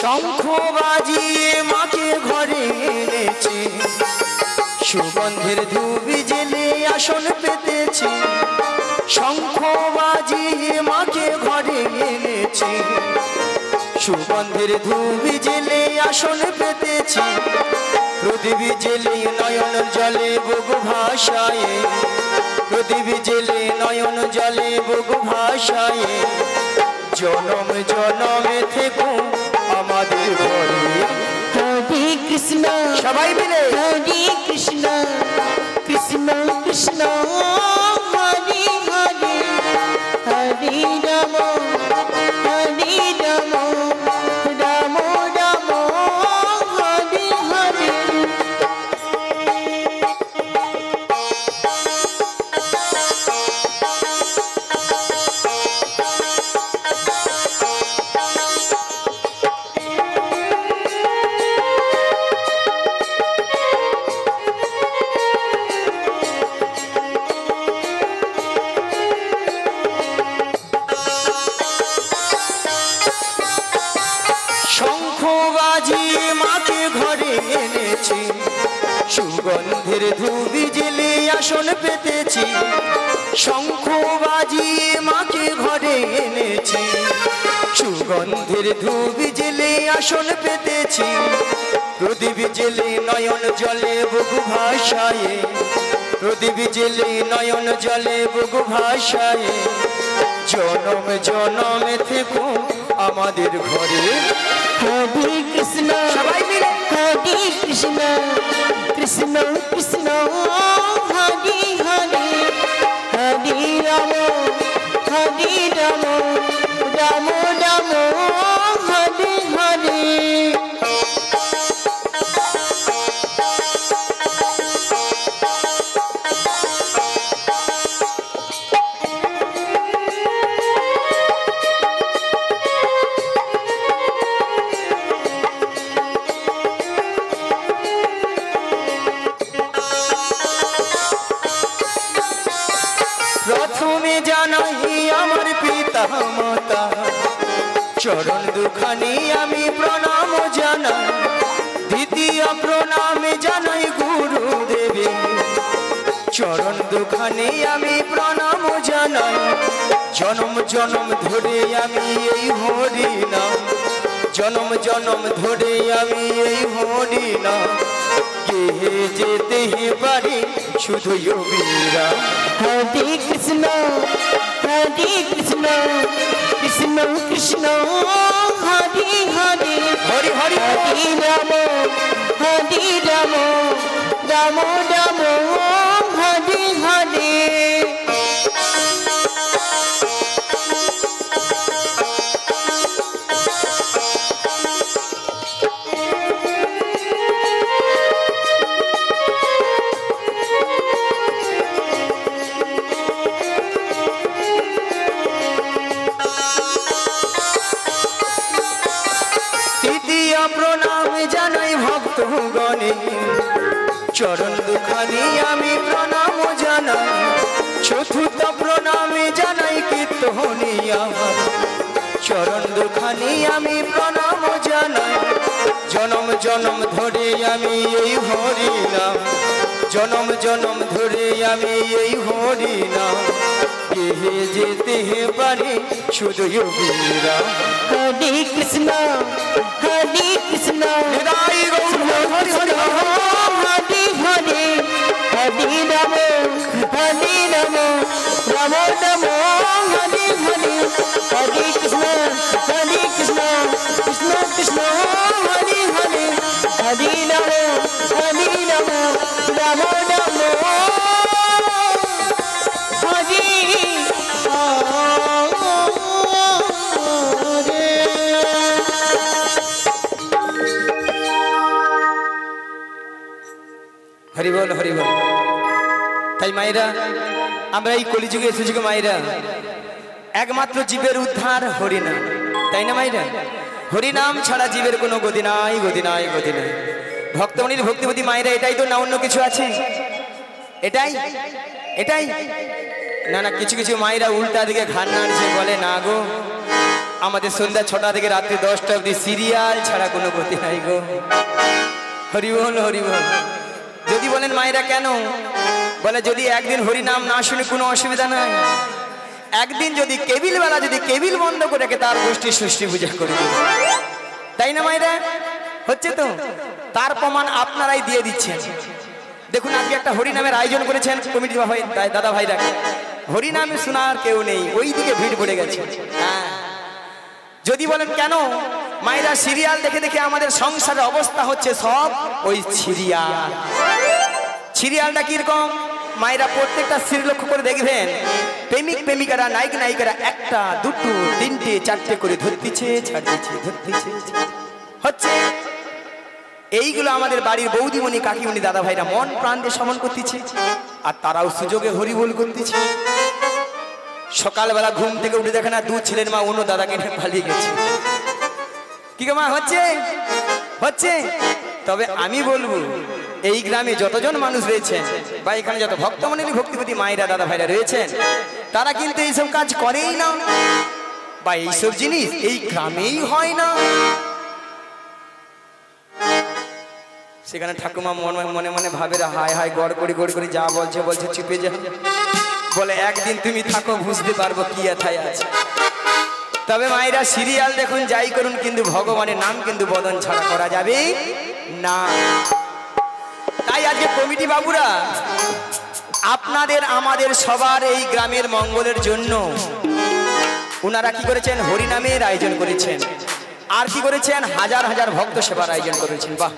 শঙ্খ বাজিয়ে মাকে ঘরে এনেছি, সুগন্ধের ধূপ জেলে আসন পেতেছি। শঙ্খ বাজিয়ে মাকে ঘরে এনেছি, সুগন্ধের ধূপ জেলে আসন পেতেছি। প্রদীপ জেলে নয়ন জলে বুক ভাসায়, প্রদীপ জেলে নয়ন জলে বুক ভাসায়। জনম জনমে থেকো আমাদের ঘরে। হরে কৃষ্ণ সবাই মিলে হরে কৃষ্ণ কৃষ্ণ কৃষ্ণ হরে হরে, হরে রাম হরে রাম রাম রাম হরে হরে। শঙ্খ বাজিয়ে মাকে ঘরে এনেছি, সুগন্ধের ধূপ জেলে আসন পেতেছি। শঙ্খ বাজিয়ে মাকে ঘরে এনেছি, সুগন্ধের ধূপ জেলে আসন পেতেছি। প্রদীপ জেলে নয়ন জলে বুক ভাসায়, প্রদীপ জেলে নয়ন জলে বুক ভাসায়। জনম জনমে থেকো আমাদের ঘরে। হরে কৃষ্ণ সবাই মিলে হরে কৃষ্ণ কৃষ্ণ কৃষ্ণ হরে হরে, হরে রাম হরে রাম রাম রাম হরে হরে। প্রথমে জানাই আমার পিতা মাতা, চরণ দুখানি আমি প্রণাম জানাই। দ্বিতীয় প্রণামে জানাই গুরুদেবে, চরণ দুখানি আমি প্রণাম জানাই। জনম জনম ধরে আমি এই হরি নাম, জনম জনম ধরে আমি এই হরি নাম গেয়ে যেতে পারি শুধু যোগীরা। হরে কৃষ্ণ হরে কৃষ্ণ কৃষ্ণ কৃষ্ণ হরে হরে, হরি হরি হরে রাম হরে রাম রাম রাম হরে হরে। তৃতীয় প্রণাম জানাই ভক্তগণে, চরণ দুখানি আমি প্রণাম জানাই। চতুর্থ প্রণামে জানাই কীর্তনী আমার, চরণ দুখানি আমি প্রণাম জানাই। জনম জনম ধরে আমি এই হরি নাম, জনম জনম ধরে আমি এই হরি নাম গেয়ে যেতে পারি শুধু যোগীরা। হরে কৃষ্ণ হরে কৃষ্ণ নিতাই গৌর হরি হরি হরে হরে, হরে রাম হরে রাম রাম রাম হরে হরে, হরে কৃষ্ণ কৃষ্ণ কৃষ্ণ হরে হরে, হরে রাম রাম রাম হরে হরে। হরি বল হরি বল। তাই মায়েরা, আমরা এই কলিযুগে এসেছি গো মায়েরা, একমাত্র জীবের উদ্ধার হরিনাম, তাই না মায়েরা? হরিনাম ছাড়া জীবের কোনো গতি নাই, গতি নাই, গতি নাই। ভক্তমণির ভক্তিপতি মায়েরা, এটাই তো না অন্য কিছু আছে? এটাই এটাই না, না কিছু কিছু মায়েরা উল্টা দিকে ঘাড় নাড়ছে, বলে না গো আমাদের সন্ধ্যা 6টা থেকে রাত্রি 10টা অবধি সিরিয়াল ছাড়া কোনো গতি নাই গো। হরিবল হরিবল। যদি বলেন মায়েরা কেন, বলে যদি একদিন হরি নাম না শুনে কোনো অসুবিধা নাই, একদিন যদি কেবিল বেলা যদি কেবিল বন্ধ করে রেখে তার গোষ্ঠী সৃষ্টি পূজা করে দেবে, তাই না মায়েরা? হচ্ছে তো, তার প্রমাণ আপনারাই দিয়ে দিচ্ছেন। দেখুন আজকে একটা হরিনামের আয়োজন করেছেন কমিটি ভাই, দাদা ভাইরা, হরিনাম শোনার কেউ নেই, ওই দিকে ভিড় পড়ে গেছে। হ্যাঁ, যদি বলেন কেন, মায়েরা সিরিয়াল দেখে দেখে আমাদের সংসারের অবস্থা হচ্ছে সব ওই সিরিয়াল। সিরিয়ালটা কিরকম মায়েরা প্রত্যেকটা সিরিয়াল লক্ষ্য করে দেখবেন, প্রেমিক প্রেমিকারা নায়ক নায়িকারা একটা দুটো তিনটে চারটে করে ধরতেছে ছাড়তেছে ধরতেছে হচ্ছে। এইগুলো আমাদের বাড়ির বৌদিমণি কাকিমণি দাদা ভাইরা মন প্রাণ দিয়ে সমন করতেছে, আর তারাও সুযোগে হরিবোল করতেছে। সকালবেলা ঘুম থেকে উঠে দেখে না দু ছেলের মা অন্য দাদাকে পালিয়ে গেছে। কি গো মা, হচ্ছে হচ্ছে। তবে আমি বলবো এই গ্রামে যতজন মানুষ রয়েছেন বা এখানে যত ভক্তমণ্ডলী ভক্তিপতি মায়েরা দাদা ভাইরা রয়েছেন, তারা কিন্তু এইসব কাজ করেই না, বা এইসব জিনিস এই গ্রামেই হয় না। সেখানে ঠাকুমা মনে মনে ভাবে হায় হায় গড় করি গড় করি, যা বলছে বলছে চুপে যা, বলে একদিন তুমি থাকো বুঝতে পারবো কি এথায় আছে। তবে মায়েরা সিরিয়াল দেখুন যাই করুন, কিন্তু ভগবানের নাম কিন্তু বদন ছাড়া করা যাবে না। তাই আজকে কমিটি বাবুরা আপনাদের আমাদের সবার এই গ্রামের মঙ্গলের জন্য ওনারা কি করেছেন, হরিনামের আয়োজন করেছেন, আর কি করেছেন, হাজার হাজার ভক্ত সেবার আয়োজন করেছেন। বাহ,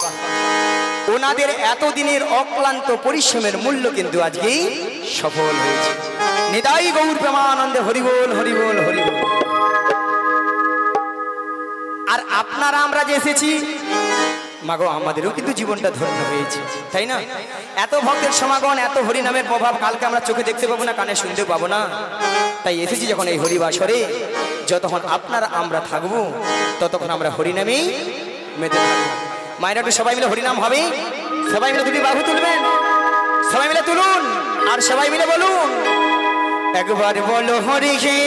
ওনাদের এতদিনের অক্লান্ত পরিশ্রমের মূল্য কিন্তু আজকেই সফল হয়েছে। নিতাই গৌর প্রেমানন্দে হরিবোল হরিবোল হরিবোল। আর আপনারা আমরা যে এসেছি মাগো, আমাদেরও কিন্তু জীবনটা ধন্য হয়েছে, তাই না? এত ভক্তের সমাগম, এত হরিনামের প্রভাব কালকে আমরা চোখে দেখতে পাবো না, কানে শুনতে পাবো না। তাই এসেছি যখন এই হরিবাসরে, যতক্ষণ আপনারা আমরা থাকবো ততক্ষণ আমরা হরিনামেই মেতে থাকবো। মায়েরা একটু সবাই মিলে হরিনাম হবে, সবাই মিলে দুটি বাহু তুলবেন, সবাই মিলে তুলুন আর সবাই মিলে বলুন, একবার বলো হরি হে,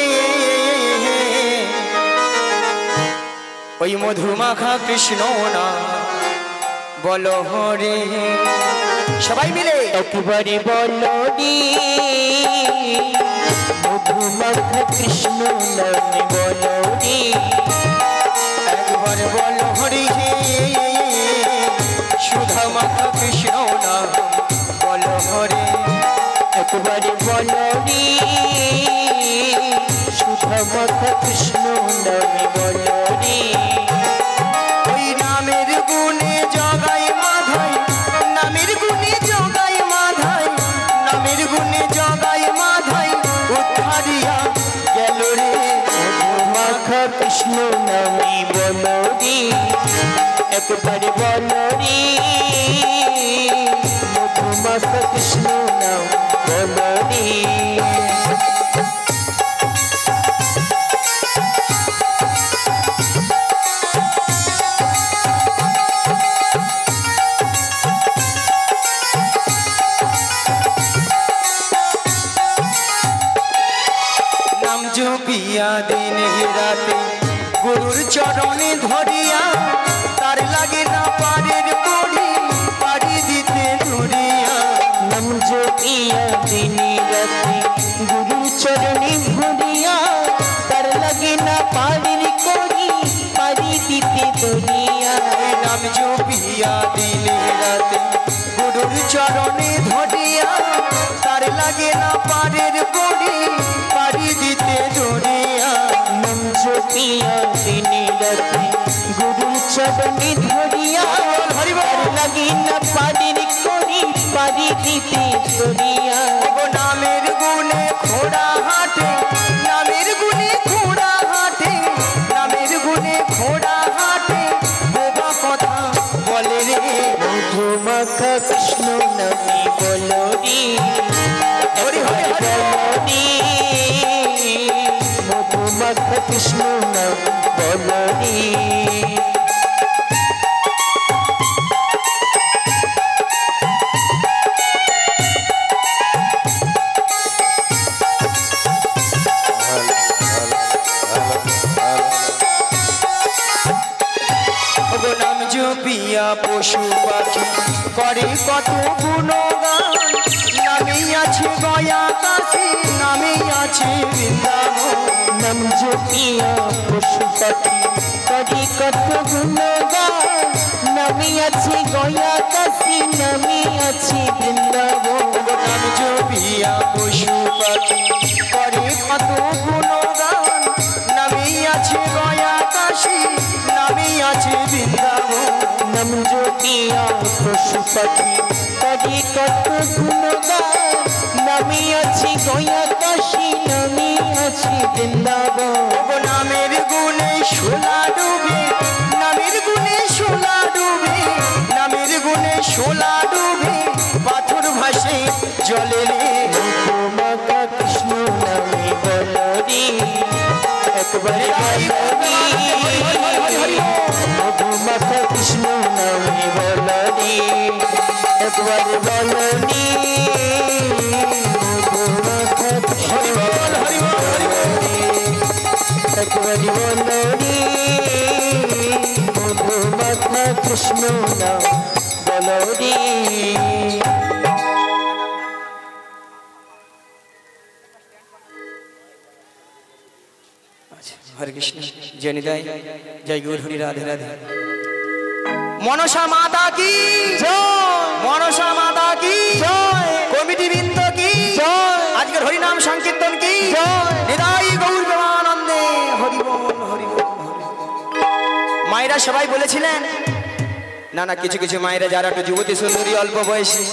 ওই মধুমাখা কৃষ্ণ না বলো হরে। সবাই মিলে একবারে বলো রে, মধুমাখা কৃষ্ণ নামে বলো রে। একবার বলো হরি হে, সুধা মাখা কৃষ্ণ না বলো হরে। একবারে বলো রে, সুধা মাখা কৃষ্ণ নামে বলো রে। ওই নামের গুণে জগাই মাধাই, নামের গুণে জগাই মাধাই, নামের গুণে জগাই মাধাই, উদ্ধারিয়া গেল রে। মধুমাখা কৃষ্ণ নামে বলো রে, একবারে বলো রে, মধুমাখা কৃষ্ণ নাম বলো রে। নাম জপিয়া দিনে রাতে গুরুর চরণে ধরিয়া, তার লাগে না পারের পড়ি পাড়ি দিতে ধরিয়া। নাম জপিয়া দিনে রাতে গুরুর চরণে ধরিয়া, তার লাগে না পারের করি পাড়ি দিতে ধরিয়া। নাম জপিয়া দিনে রাতে গুরুর চরণে ধরিয়া, তার লাগে না পারের পড়ি পাড়ি দিতে ধরিয়া। নাম জপিয়া দিনে রাতে গুরুর চরণে ধরিয়া, তার লাগে না পারের করি পাড়ি দিতে ধরিয়া। নামের গুণে ঘোড়া হাটে, নামের গুণে ঘোড়া হাটে, নামের গুণে ঘোড়া হাটে, বোবা কথা বলে রে। মধুমাখা কৃষ্ণ নামে বলো রে, হরি হরি হরি। বলো রে, মধুমাখা কৃষ্ণ নাম বলো রে। পিয়া পশু পাখি করে কত গুণগান নামে আছে গয়া কাশী নামে আছে বৃন্দাবন নাম জপিয়া পশু পাখি করে কত গুণগান নামে আছে গয়া কাশী নামে আছে বৃন্দাবন নাম জপিয়া পশু পাখি করে কত গুণগান নামে আছে গয়া কাশী নামে আছে বৃন্দাবন নাম জপিয়া পশু পাখি করে কত গুণগান নামে আছে গয়া কাশী নামে আছে বৃন্দাবন নামের গুণে শোলা ডুবে নামের গুণে শোলা ডুবে নামের গুণে শোলা ডুবে পাথর ভাসে জলে মাতা কৃষ্ণ নামে বলরি একবারে বলরি মাতা কৃষ্ণ নামে বলরি একবারে বলরি একবারে বলরি মাতা কৃষ্ণ নাম বলরি हरे कृष्ण जय निदाय जय गौर हरि राधे राधे मनसा माता की जय मनसा माता की जय कमिटी बृंद की जय आज के हरि नाम संकीर्तन की जय निदाय गौर प्रेमानंदे हरि बोल हरि बोल मायरा सबाई বলেছিলেন না না কিছু কিছু মায়েরা যারা একটু যুবতী সুন্দরী অল্প বয়সী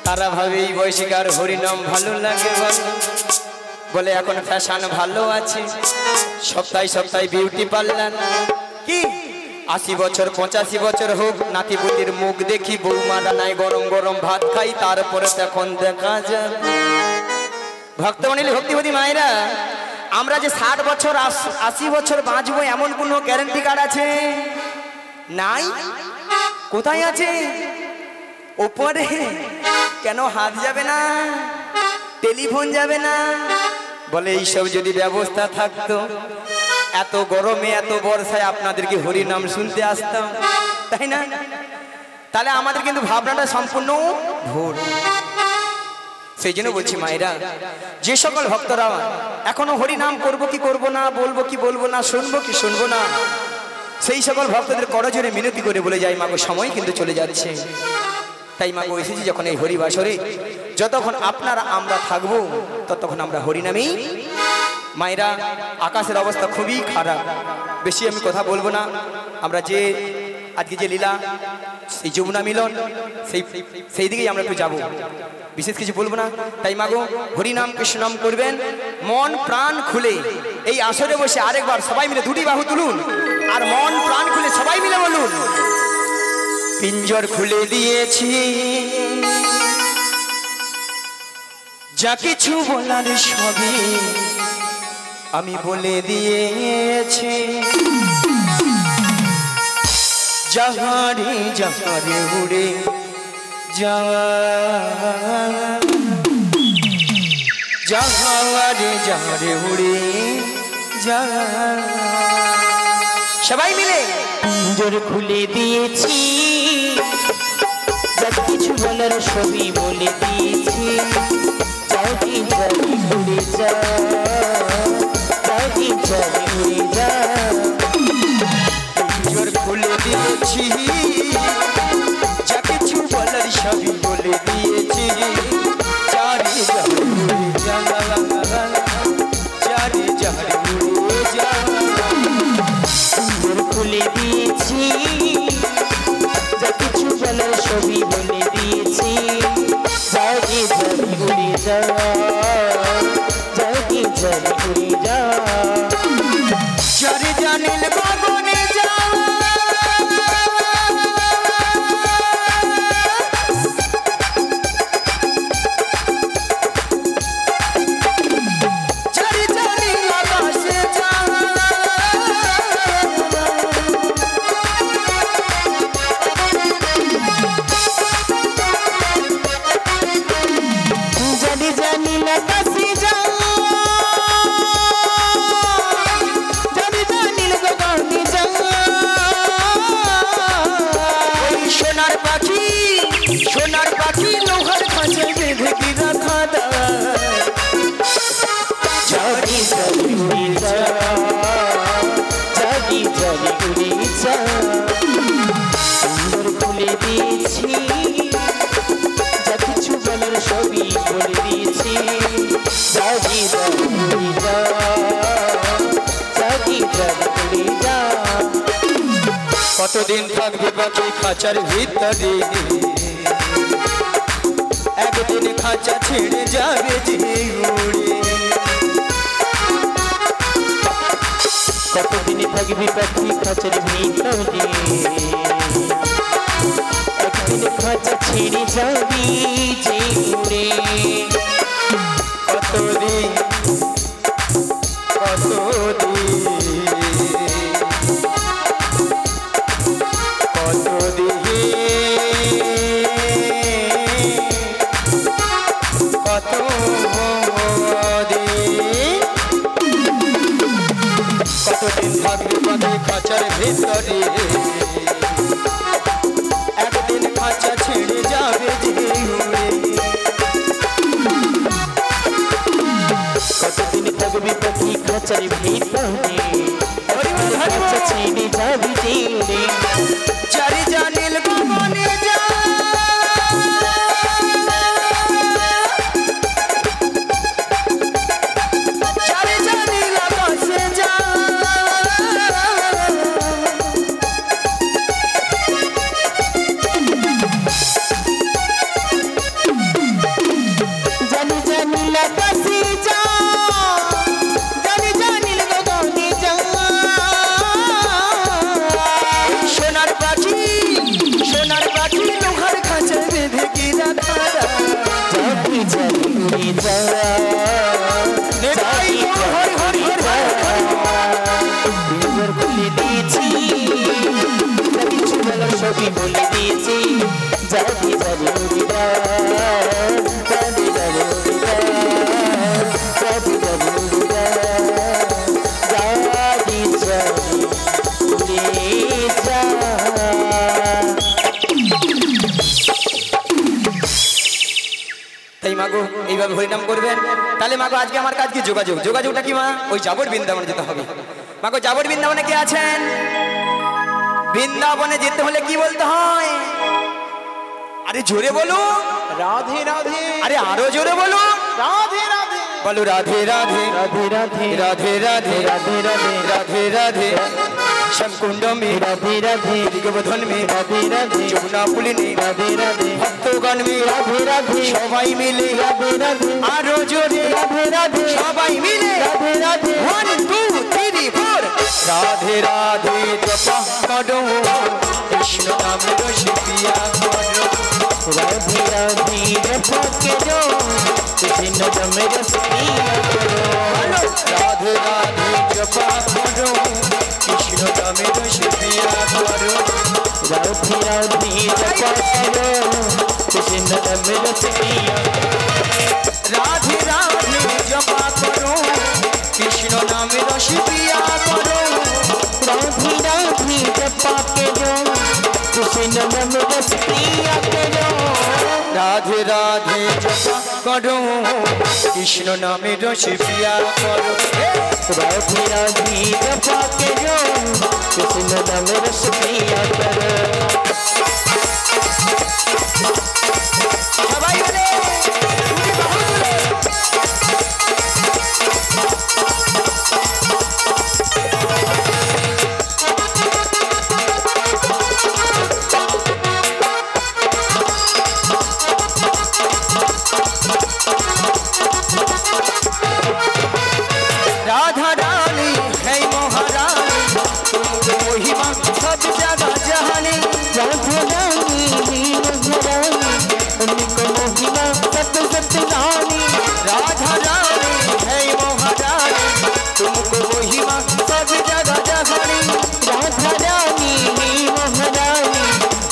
তারা ভাবে এই বয়সীকার হরি নাম ভালো লাগে বলে এখন ফ্যাশন ভালো আছে সপ্তাহে সপ্তাহে বিউটি পার্লার কি 80 বছর 85 বছর হোক নাতিপুতির মুখ দেখি বৌমা রান্নায় গরম গরম ভাত খাই তারপরে তখন দেখা যায় ভক্তমণি ভক্তিবতী মায়েরা আমরা যে 60 বছর 80 বছর বাঁচবো এমন কোনো গ্যারান্টি কার্ড আছে নাই কোথায় আছে উপরে কেন হাত যাবে না টেলিফোন যাবে না বলে এই সব যদি ব্যবস্থা থাকতো এত গরমে এত বর্ষায় আপনাদেরকে হরি নাম শুনতে আসতাম তাই না তাহলে আমাদের কিন্তু ভাবনাটা সম্পূর্ণ ভুল সেই জন্য বলছি মায়েরা যে সকল ভক্তরা এখনো হরি নাম করবো কি করবো না বলবো কি বলবো না শুনবো কি শুনবো না সেই সকল ভক্তদের করজোরে মিনতি করে বলে যাই মাগো সময় কিন্তু চলে যাচ্ছে তাই মাগো এসেছি যখন এই হরি বাসরে যতক্ষণ আপনারা আমরা থাকবো ততক্ষণ আমরা হরি নামেই মায়েরা আকাশের অবস্থা খুবই খারাপ বেশি আমি কথা বলবো না আমরা যে আজকে যে লীলা সেই যমুনা মিলন সেই দিকেই আমরা একটু যাবো বিশেষ কিছু বলবো না তাই মাগো হরি নাম কৃষ্ণ নাম করবেন মন প্রাণ খুলে এই আসরে বসে আরেকবার সবাই মিলে দুটি বাহু তুলুন আর মন প্রাণ খুলে সবাই মিলে বলুন পিঞ্জর খুলে দিয়েছি যা কিছু বলার সবই আমি বলে দিয়েছি জাহারে জাহারে উড়ে জাহারে জাহারে উড়ে সবাই মিলে পিঞ্জর খুলে দিয়েছি যা কিছু বলার সবই বলে দিয়েছি যাই যাই উড়ে যা যাই যাই উড়ে যা পিঞ্জর খুলে দিয়েছি যা কিছু বলার সবই বলে দিয়েছি চারি জাহারে উড়ে যা চারি জাহারে উড়ে যা পিঞ্জর খুলে দিয়েছি যা কিছু বলার সবই বলে দিয়েছি যাই যাই উড়ে যা যাই যাই উড়ে যা চারি জানিল গগনে যা চারি জানিল আকাশে যা জানি জানি আকাশে যা উড়ে যা সুন্দর খুলে দিয়েছি যা কিছু বলার সবই বলে দিয়েছি জাগি জাগি উড়ে যা জাগি জাগি উড়ে যা কতদিন থাকবে পাখি খাঁচার ভিতরে একদিন খাঁচা ছেড়ে যাবে যে উড়ে কতদিন থাকবি পাখি খাঁচার ভিতরে একদিন খাঁচা ছেড়ে যাবি যে উড়ে কতদিন থাকবে পাখি খাঁচার ভিতরে একদিন খাঁচা ছেড়ে যাবে যে উড়ে কতদিন থাকবি পাখি খাঁচার ভিতরে খাঁচা ছেড়ে যাবি যে উড়ে চারি জানিল ভবনে যা চারি জানিল আকাশে যা জানি জানিল আকাশে যা জানি জানিল গগনে যা সোনার পাখি লোহার খাঁচা বেঁধে কি রাখা জাগি জাগি উড়ে যা নেতাই হরি হরি সুন্দর খুলে দিয়েছি যা কিছু বলার সবই বলে দিয়েছি জাগি জাগি উড়ে যা জাগি জাগি উড়ে যা জাগি জাগি উড়ে যা জাগি জাগি উড়ে যা তাই মাগো এইভাবে হরিনাম করবেন তাহলে মাগো আজকে আমার কাজ কি যোগাযোগটা কি মা ওই যাবর বৃন্দাবনে যেতে হবে মাগো যাবর বৃন্দাবনে কে আছেন বৃন্দাবনে যেতে হলে কি বলতে হয় আরে জোরে বলো রাধে রাধে আরে আরো জোরে বলো রাধে রাধে বলো রাধে রাধে রাধে রাধে রাধে রাধে রাধে রাধে রাধে রাধে শ্যামকুণ্ড মে রাধে রাধে দিগবধন মে রাধে রাধে যমুনা পুলিনে রাধে রাধে ভক্তগণ মে রাধে রাধে সবাই মিলে রাধে রাধে আরো জোরে রাধে রাধে সবাই মিলে রাধে রাধে 1 2 3 4 রাধে রাধে জপা করো কৃষ্ণ নামে রসিয়া করো রাধে রাধে জপকে जो কৃষ্ণ নামে রসিয়া করো রাধে রাধে জপা করো কৃষ্ণ নামে রসিয়া করো রাধে রাধে জপকে जो কৃষ্ণ নামে রসিয়া রাধে রাধে জপা করো কৃষ্ণ নামে রসিয়া করো राधे राधे जपा के जो कृष्ण नाम रस पिया के जो রাধে রাধে জপা করো কৃষ্ণ নামে রসিয়া করো राधे राधे जपा के जो कृष्ण नाम रस पिया करो সবাই বলে राधा रानी है महारानी तुम महिमा सब जगह जहानी राधे रानी वीर घरानी उनको महिमा सत सत रानी राधा रानी है महारानी तुमको महिमा सब जगह जहानी राधा रानी वीर घरानी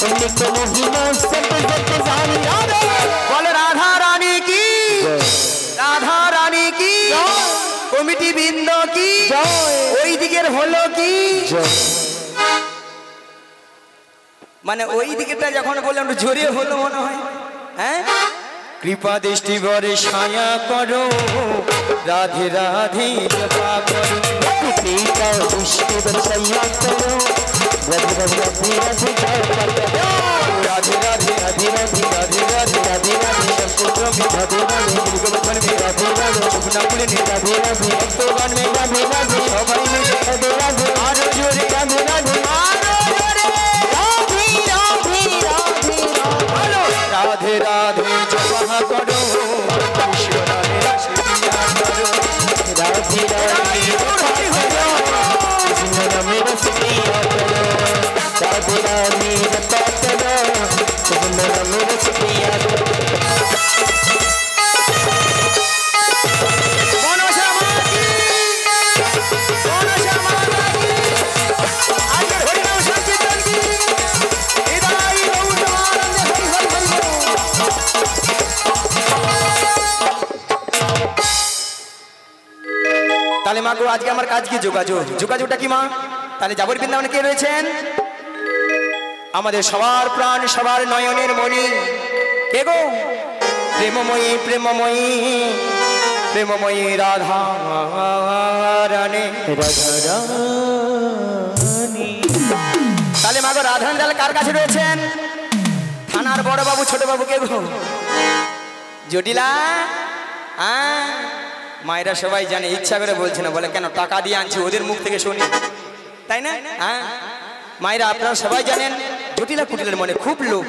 उनको महिमा सत सत रानी राधे बोलो राधा रानी की राधा रानी की कमिटी बिंदु की ওই দিকের হলো কি মানে ওই দিকেটা যখন বললাম জোরে হলো মনে হয় হ্যাঁ কৃপা দৃষ্টি ভরে ছায়া করো, রাধে রাধে জপা করো। পিতা দৃষ্টি ভরে ছায়া করো, রাধে রাধে রাধে রাধে জপা করো। রাধে রাধে রাধে রাধে রাধে রাধে রাধে রাধে শঙ্কর মে রাধে রাধে দুর্গবন মে রাধে রাধে শুভনাপুরে নে রাধে রাধে ভক্তগণ মে রাধে রাধে সবাই মিলে রাধে রাধে আরো জোরে রাধে রাধে আরো জোরে রাধে রাধে রাধে রাধে রাধে জপা করো, কৃষ্ণ রাধে রাধে করো, রাধে রাধে কৃষ্ণ নামে রস প্রিয়া করো, রাধে রাধে জপা করো, কৃষ্ণ নামে রস প্রিয়া করো। তাহলে মা গো আজকে আমার কাজ কি? যোগাযোগটা কি মা? তাহলে যাবর বৃন্দাবনে কে রয়েছেন? আমাদের সবার প্রাণ, সবার নয়নের মণি কে গো? প্রেমময়ী প্রেমময়ী প্রেমময়ী রাধা রানী। তাহলে মা গো রাধা রানী কার কাছে রয়েছেন? থানার বড় বাবু ছোট বাবু কে গো? জটিলা। মায়েরা সবাই জানে, ইচ্ছা করে বলছে না, বলে কেন টাকা দিয়ে আনছি, ওদের মুখ থেকে শুনি, তাই না? মায়েরা আপনারা সবাই জানেন জটিলা কুটিলের মনে খুব লোভ,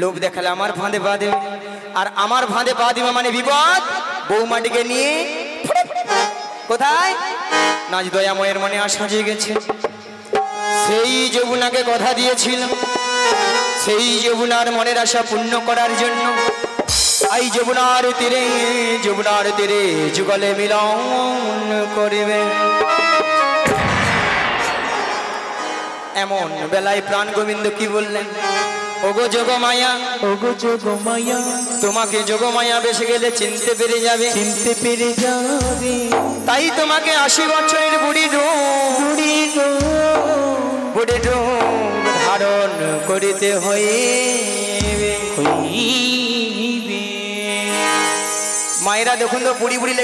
লোভ দেখালে আমার ফাঁদে পা দেবে, আর আমার ফাঁদে পা দিবা মানে বিপদ। বৌমাটিকে নিয়ে কোথায়? নাচ দয়াময়ের মনে আশা জেগেছে, সেই যমুনাকে কথা দিয়েছিল, সেই যমুনার মনের আশা পূর্ণ করার জন্য এই যমুনার তীরে যুগলে মিলন করিবে। এমন বেলায় প্রাণ গোবিন্দ কি বললেন? ওগো যোগমায়া, ওগো যোগমায়া, তোমাকে যোগমায়া বেসে গেলে চিনতে পেরে যাবে, চিনতে পেরে যাবে। তাই তোমাকে 80 বছরের বুড়ি রূপ ধারণ করিতে হইবে। মায়েরা দেখুন তো, বুড়ি বুড়ি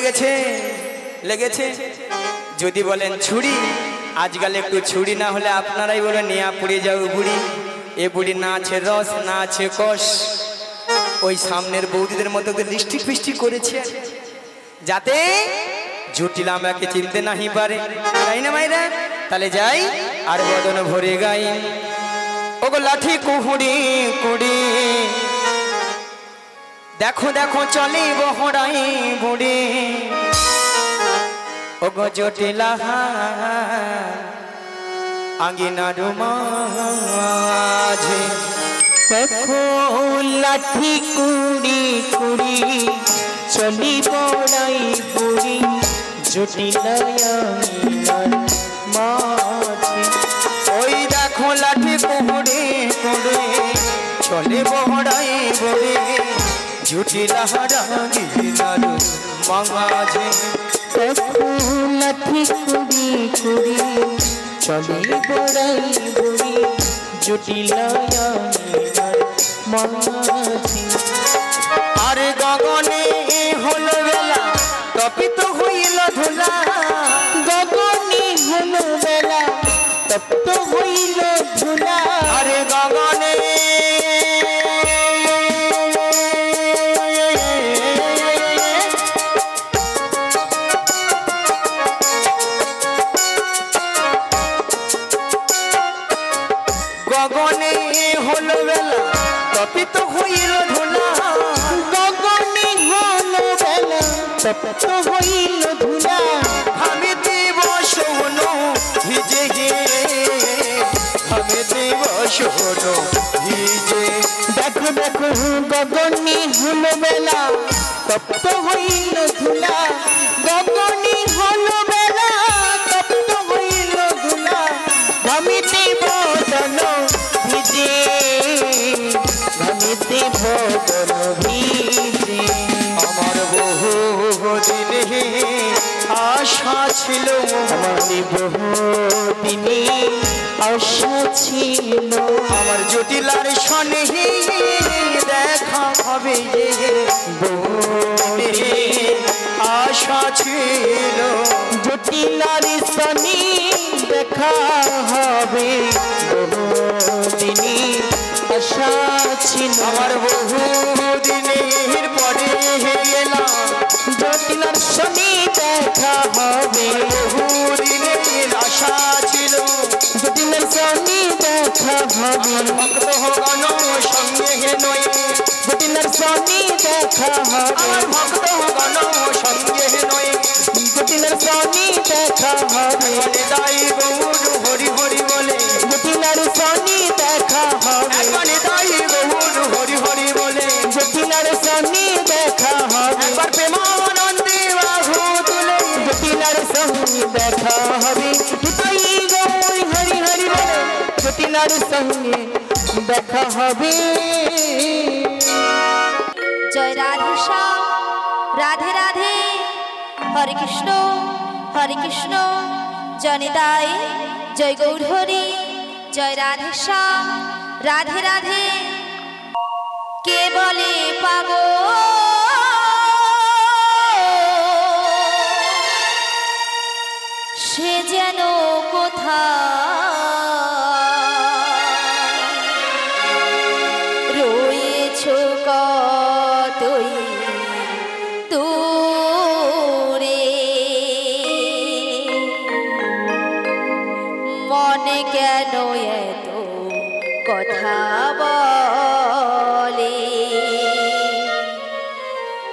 লেগেছে। যদি বলেন ছুরি, আজকাল একটু ছুরি না হলে আপনারাই বলেন নেয়া পুড়ে যাও বুড়ি। এ বুড়ি না আছে রস, না আছে কষ। ওই সামনের বৌদিদের মতো লিপস্টিক ফিস্টিক করেছে যাতে জটিল আমাকে চিনতে নাহি পারে, তাই না মায়েরা? তাহলে যাই আর বদন ভরে গাই, ওগো লাঠি কুহুড়ি কুড়ি, দেখো দেখো চলে বহরাই বুড়ি, ওগো জটিলা আঙ্গিনার মাঝে, দেখো লাঠি কুড়ি কুড়ি, চলি বড়াই বুড়ি, জটিলায়ার মাঝে। ওই দেখো লাঠি কুড়ি কুড়ি, চলে বহরাই বুড়ি, জটিলার আঙ্গিনার মাঝে। দেখো লাঠি কুড়ি কুড়ি, চলে বড়াই বুড়ি, জটিলায়ার মাঝে। আরে গগনে হলো বেলা, তপিত হইল ধুলা, গগনে হলো বেলা, তপ্ত হইল ধুলা। আরে গগনে গগনে হলো বেলা, তপিত হইল ধুলা, গগনে হলো বেলা, তপ্ত হইল ধুলা। আমি দেব শোনো ভিজে গে, আমি দেব শোনো ভিজে। দেখো দেখো গগনে হলো বেলা, তপ্ত হইল ধুলা, গগনে হলো বেলা, তপ্ত হইল ধুলা। ঘামিতে বদন ভিজে, ঘামিতে বদন ভিজে। আমার বহুদিনে আশা ছিল, আমার বহুদিনে আশা ছিল আমার জটিলার সনে দেখা হবে বহুদিনে আশা ছিল জটিলার সনে দেখা হবে বহুদিনে আশা ছিল আমার বহুদিনের পরে এলাম জটিলার সনে দেখা হবে বহুদিনের আশা ছিল জটিলার সনে দেখা হবে ভক্ত গণ সঙ্গে নয় জটিলার সনে দেখা হবে আমার ভক্ত গণ সঙ্গে নয় জটিলার সনে দেখা হবে বলে দাই গৌর হরি হরি বলে জটিলার সনে দেখা হবে বলে দাই গৌর হরি হরি বলে জটিলার সনে দেখা হবে একবার প্রেমানন্দে বাহু তুলে জটিলার সনে দেখা হবে তাই গৌর হরি হরি বলে জটিলার সনে দেখা হবে জয় রাধে শ্যাম রাধে রাধে হরে কৃষ্ণ জনিতাই জয় গৌর হরি জয় রাধে শ্যাম রাধে রাধে কে বলে পাগল সে যেন কোথায় রয়েছ কতই দূরে মনে কেন এত কথা বলে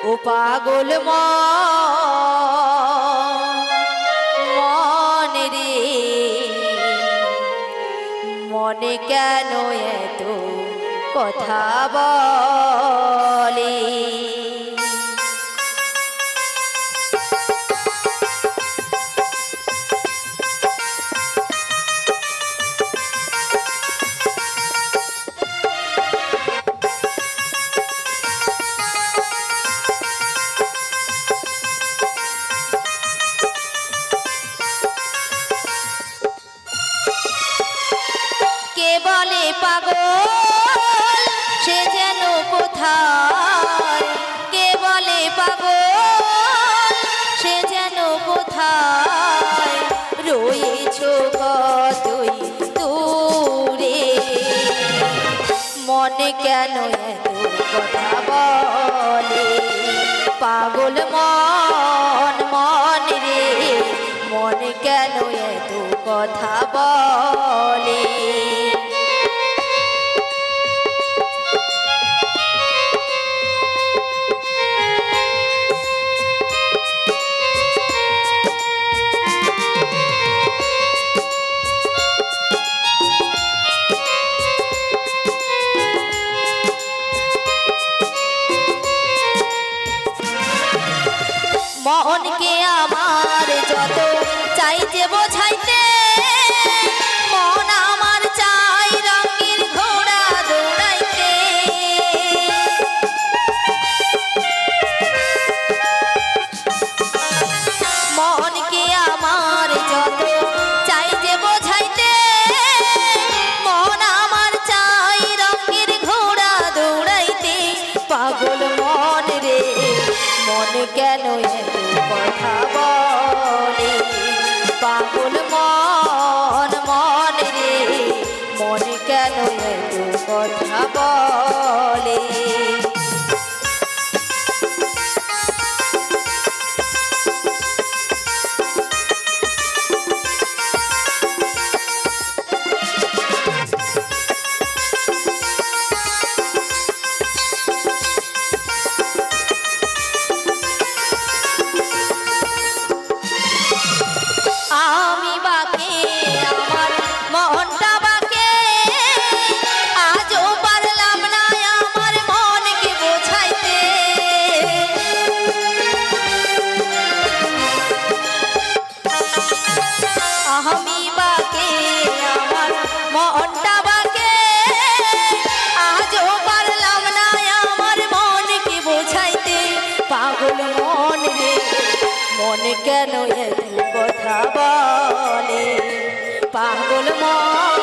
ও পাগল মনে রে মনে কেন এত কথা বলে কে বলে পাগল সে যেন কোথায় কে বলে পাগল সে যেন কোথায় রয়েছ কতই দূরে মনে কেন এত কথা বলে পাগল মন রে মনে কেন এত কথা বলে মনকে আমার যত চাই যে বোঝাইতে মন আমার চাই রঙের ঘোড়া দৌড়াইতে মনকে আমার যত চাই যে বোঝাইতে মন আমার চাই রঙের ঘোড়া দৌড়াইতে পাগল মন রে মন কেন এত কথা বলে পাগল মন রে মন কেন এত কথা বলে আমি বাকে আমার মনটা বাকে আজও পারলাম না আমার মনকে বোঝাইতে আমি বাকে আমার মনটা বাকে আজও পারলাম না আমার মনকে বোঝাইতে পাগল মন রে মন কেন এত কথা বলে পাগল মন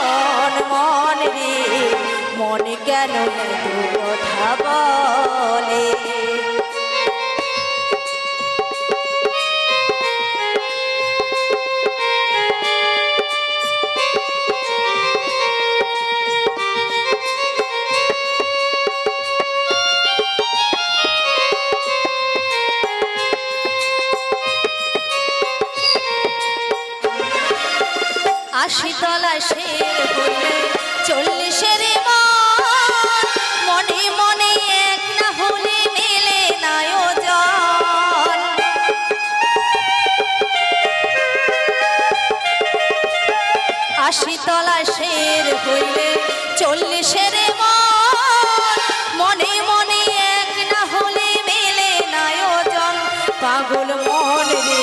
কেন এত কথা বলে। আশি তলা শের হইলে 40-এর মনে মনে এক না হলে মেলে না ওজন। আশি তলা শের হইলে 40-এর মনে মনে এক না হলে মেলে না ওজন। পাগল মন রে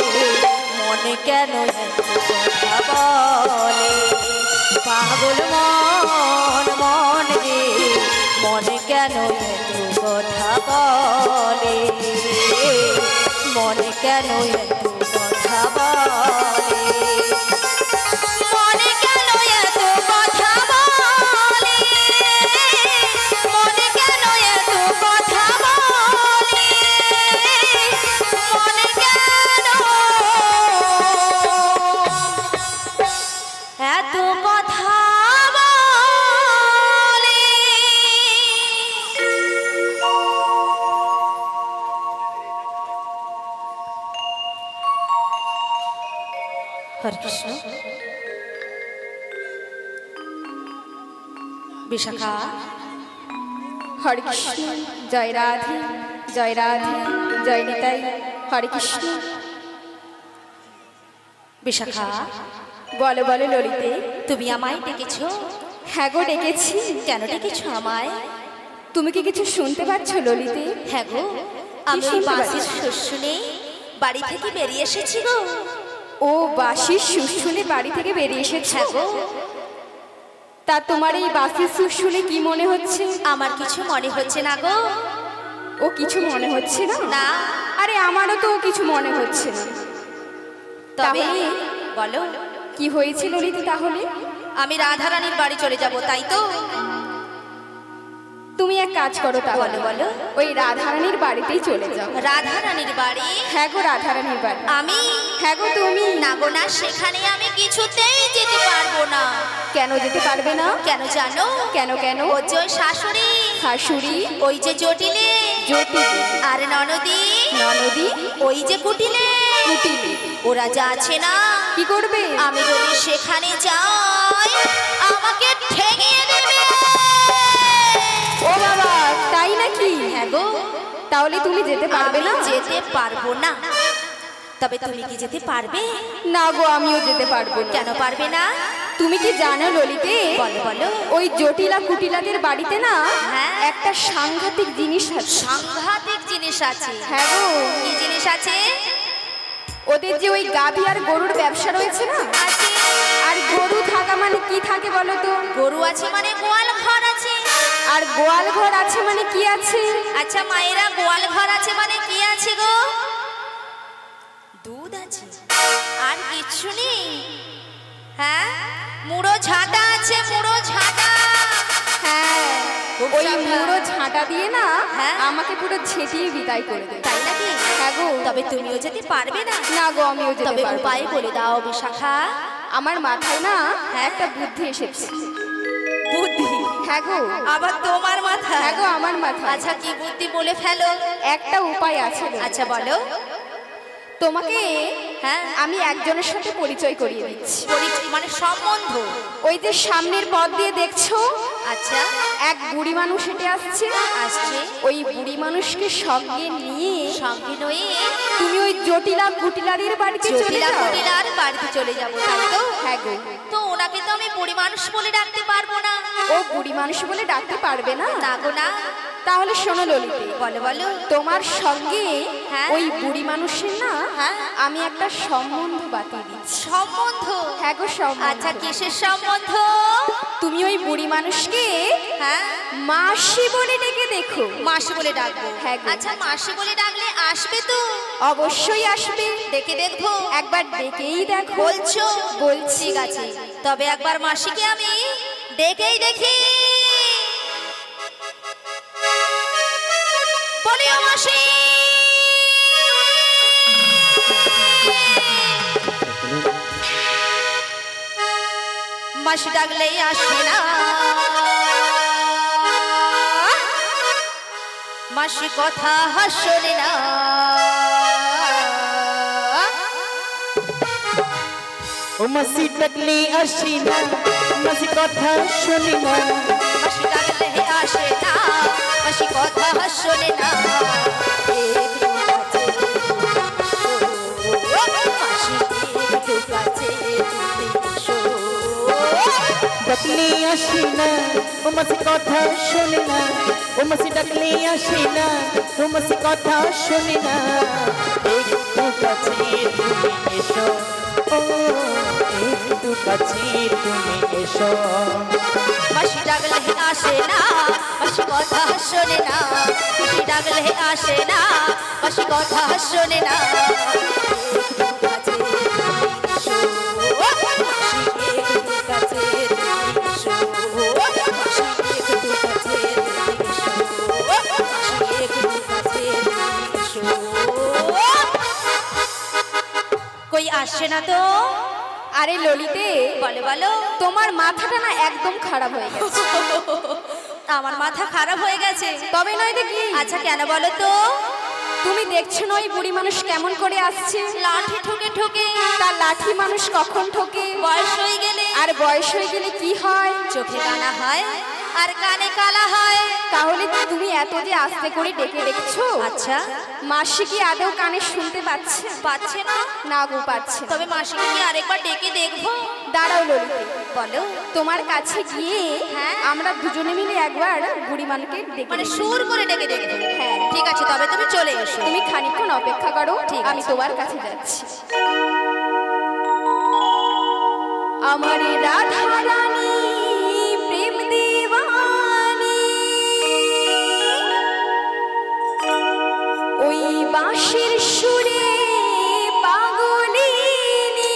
মনে কেন কথা বলে। পাগল মন মন রে মনে কেন এত কথা বলে। মনে কেন এত কথা বলে। মনে কেন এত কথা বলে। মনে কেন এত কথা বলে। মনে কেন এত কথা বলে। হরে কৃষ্ণ। বিশাখা। হরে কৃষ্ণ। জয় রাধে জয় রাধে জয় নিতাই। হরে কৃষ্ণ। বিশাখা, বলো বলো ললিতে। তুমি আমায় ডেকেছো? হ্যাঁ গো ডেকেছি। কেন ডেকেছো আমায়? তুমি কি কিছু শুনতে পাচ্ছ ললিতে? হ্যাঁ গো, আমি বাঁশির সুর শুনে বাড়ি থেকে বেরিয়ে এসেছি গো। ও বাঁশির সুর শুনে বাড়ি থেকে বেরিয়ে এসেছো? হ্যাঁ গো। তা তোমার এই বাঁশির সুর শুনে কি মনে হচ্ছে? আমার কিছু মনে হচ্ছে না গো। ও কিছু মনে হচ্ছে না? না। আরে আমারও তো কিছু মনে হচ্ছে না। তবে তাহলে বলো কি হয়েছে ললিতে? তাহলে আমি রাধারানীর বাড়ি চলে যাব, তাই তো? তুমি এক কাজ করো তাহলে। বলো বলো। ওই রাধারানীর বাড়িতেই চলে যাও। রাধারানীর বাড়ি? হ্যাঁ গো রাধারানীর বাড়ি। আমি? হ্যাঁ গো তুমি। না গো না, সেখানে আমি কিছুতেই যেতে পারবো না। কেন যেতে পারবে না? কেন জানো? কেন কেন? ওই যে ওই শাশুড়ি, শাশুড়ি, ওই যে জটিলে, জটিল, আর ননদি, ননদি, ওই যে কুটিলে, কুটিলে, ওরা যা আছে না, কি করবে? আমি যদি সেখানে যাই আমাকে ঠেঙিয়ে দেবে। ও বাবা, তাই নাকি? হ্যাঁ গো। তাহলে তুমি যেতে পারবে না? আমি যেতে পারবো না। তবে তুমি কি যেতে পারবে? না গো, আমিও যেতে পারবো না। কেন পারবে না? তুমি কি জানো ললিতে? বলো বলো। ওই জটিলা কুটিলাদের বাড়িতে না হ্যাঁ। একটা সাংঘাতিক জিনিস আছে। সাংঘাতিক জিনিস আছে? হ্যাঁ গো। কি জিনিস আছে? ওদের যে ওই গাভী আর গরুর ব্যবসা রয়েছে না, আছে। আর গরু থাকা মানে কি থাকে বলো তো? গরু আছে মানে গোয়াল ঘর আছে। আর গোয়াল ঘর আছে মানে কি আছে? আচ্ছা মায়েরা, গোয়াল ঘর আছে মানে কি আছে গো? দুধ আছে, আর কিছু নেই। হ্যাঁ, মুড়ো ঝাঁটা আছে, মুড়ো ঝাঁটা। হ্যাঁ, খুব ওই সাবধান। মুড়ো ঝাঁটা দিয়ে না হ্যাঁ। আমাকে পুরো ছেটিয়ে বিদায় করে দেবে। তাই নাকি? হ্যাঁ গো। তবে তুমিও যেতে পারবে না? না গো, আমিও যেতে তবে পারবো উপায় না। বলে দাও বিশাখা। আমার মাথায় না হ্যাঁ। একটা বুদ্ধি এসেছে। বুদ্ধি? হ্যাঁ গো। আবার তোমার মাথা? হ্যাঁ গো, আমার মাথায়। আচ্ছা, কি বুদ্ধি বলে ফেলো। একটা উপায় আছে গো। আচ্ছা বলো। তোমাকে হ্যাঁ। আমি একজনের সাথে পরিচয় করিয়ে দিচ্ছি। মানে সম্বন্ধ? ওই যে সামনের পথ দিয়ে দেখছো, আচ্ছা। এক বুড়ি মানুষ হেঁটে আসছে। আসছে। ওই বুড়ি মানুষকে সঙ্গে নিয়ে সঙ্গে নয়ে তুমি ওই জটিলা কুটিলাদের বাড়িতে চলে জটিলা যাও। কুটিলার বাড়িতে চলে যাবো, তাই তো? হ্যাঁ গো। তো ওনাকে তো আমি বুড়ি মানুষ বলে ডাকতে পারবো না। ও বুড়ি মানুষ বলে ডাকতে পারবে না? না গো না। তাহলে শোনো ললিতে, বলো বলো। তোমার সঙ্গে হ্যাঁ। ওই বুড়ি মানুষের না হ্যাঁ। আমি একটা সম্বন্ধ বাতিয়ে দিচ্ছি। সম্বন্ধ? হ্যাঁ গো, সম্বন্ধ। আচ্ছা, কিসের সম্বন্ধ? তুমি ওই বুড়ি মানুষকে হ্যাঁ, মাসি বলে ডেকে দেখো। মাসি বলে ডাকবো? হ্যাঁ গো। আচ্ছা, মাসি বলে ডাকলে আসবে তো? অবশ্যই আসবে। ডেকে দেখবো? একবার ডেকেই দেখো। বলছো? বলছি। ঠিক আছে, তবে একবার মাসিকে আমি ডেকেই দেখি। বলিও মাসি মাসি ডাকলেই আসে না মাসি কথা শোনে না ও মাসি ডাকলে আসি না মাসি কথা শুনি না মাসি ডাকলে আসে না মাসি কথা শোনে না ডাকলে আসি না ও মাসি কথা শুনি না ও মাসি ডাকলে আসি না ও মাসি কথা শুনি না একটু কাছে তুমি এসো ও একটু কাছে তুমি এসো মাসি ডাকলে আসে না মাসি কথা শোনে না মাসি ডাকলে আসে না মাসি কথা শোনে না কই আসছে না তো আরে ললিতে বলো বলো তোমার মাথাটা না একদম খারাপ হয়ে গেছে আমার মাথা খারাপ হয়ে গেছে তবে নয় দেখি আচ্ছা কেন বলো তো তুমি দেখছো না ওই বুড়ি মানুষ কেমন করে আসছে লাঠি ঠোকে ঠোকে তার লাঠি মানুষ কখন ঠোকে বয়স হয়ে গেলে আর বয়স হয়ে গেলে কি হয় চোখে কানা হয় আর কানে কালা হয় তাহলে তুমি এত যে আস্তে করে ডেকে দেখছো আচ্ছা মাসি কি আদৌ কানে শুনতে পাচ্ছে পাচ্ছে না না গো পাচ্ছে না। তবে মাসিকে কি আরেকবার ডেকে দেখবো দাঁড়াও ললিতে বলো তোমার কাছে গিয়ে হ্যাঁ আমরা দুজনে মিলে একবার বুড়ি মানুষকে ডেকে মানে দেখি। সুর করে ডেকে দেখবো হ্যাঁ ঠিক আছে তবে তুমি চলে এসো তুমি খানিকক্ষণ অপেক্ষা করো ঠিক আমি আছে। তোমার কাছে যাচ্ছি আমার রাধা রানী প্রেম দেওয়ানি ওই বাঁশির সুরে পাগলিনী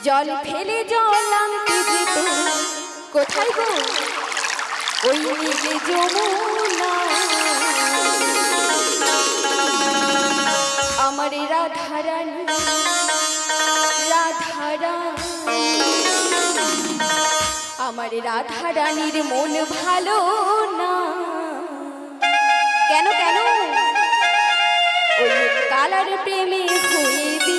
জল ফেলে জল আনতে যেত কোথায় গো ওই নীলে যমুনা আমার রাধারানী রাধারানী আমার রাধারানীর মন ভালো না কেন কেন ওই কালার প্রেমে হয়ে